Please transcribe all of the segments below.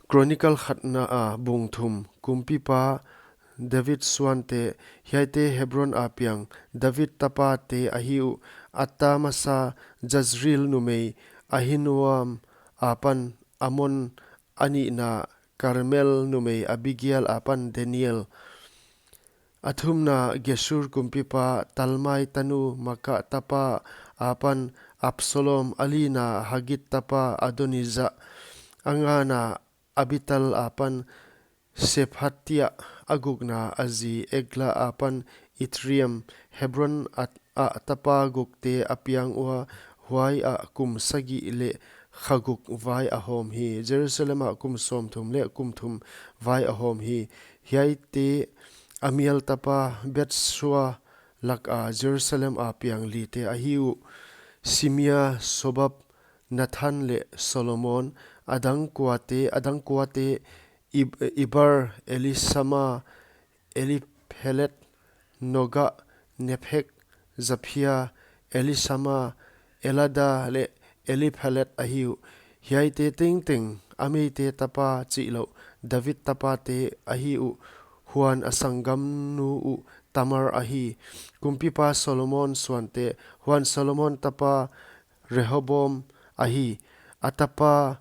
Chronicle khatna a bungthum kumpi pa David swante hiaite Hebron apiang David tapa te ahiu atta masa Jazreel numei Ahinoam apan Amon ani na Carmel numei Abigail apan Daniel athumna Geshur kumpipa Talmai tanu maka tapa apan Absalom alina Hagit tapa Adoniza angana Abital apan Sephatia agugna azi Egla apan Itriam Hebron a tapa gukte apiang ua huai a kum sagi le khaguk vai ahom hi Jerusalem a kum somthum le kumthum vai ahom hi hiai te amial tapa Betsua lak a Jerusalem a piang li te ahiu Simia Sobab Nathan le Solomon adang kuate Ibar Elisama Eliphelet Noga Nephek Zaphia Elisama Elada le Eliphelet ahiu hiai te ting ami te tapa chilo David tapa te ahiu Huan asangam nu u tamar ahi kumpipa Solomon swante Huan Solomon tapa Rehobom ahi atapa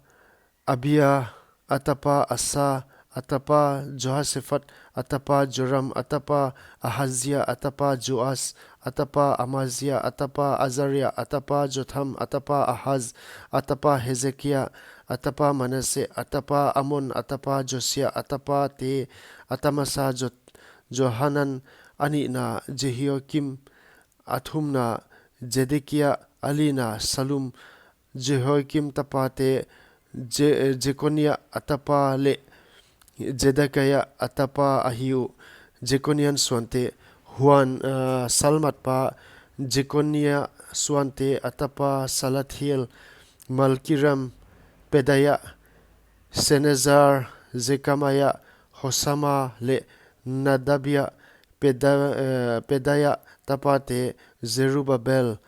Abia atapa Asa atapa Jehoshaphat atapa Joram atapa Ahazia atapa Joas atapa Amazia atapa Azariah atapa Jotham atapa Ahaz atapa Hezekiah atapa Manasseh atapa Amon atapa Josia atapa te atamasa Johanan ani na Jehoiakim athumna Zedekiah alina Salum Jehoiakim tapate Jekonia atapa le Zedekiah atapa ahiu Jekonian swante Huan Salmat pa Jekonia swante atapa Salathiel Malkiram Pedaya Senezar Zekamaya Hosama le Nadabia Pedaya tapate Zerubbabel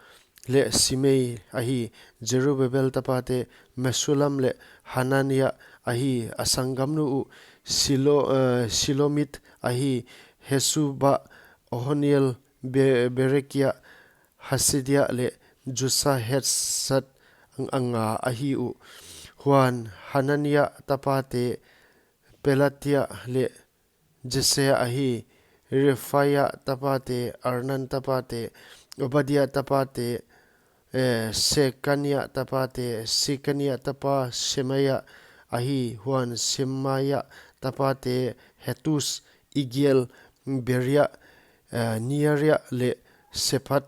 le Simei ahi Zerubbabel tapate Mesulam le Hanania ahi asangamnu u Silomit ahi Hesuba Ohoniel Berekia Hasidia le Jusa Hetsat anga ahi u Huan Hanania tapate Pelatia le Jesea ahi Refaya tapate Arnan tapate Obadiah tapate Sekania tapate Sikania tapa Shemaya ahi Huan Shemaya tapate Hetus Igiel Beria Niaria le Sephat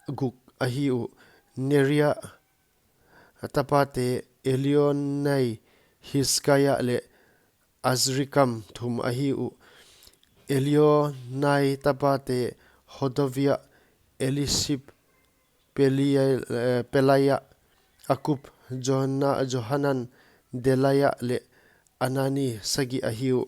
guk ahi u Neria tapate Elionai Hiskaya le Azrikam thum ahi u Elionai tapate Hodovia Elisib Pelaya Akub Johanan Delaya le Anani sagi ahiu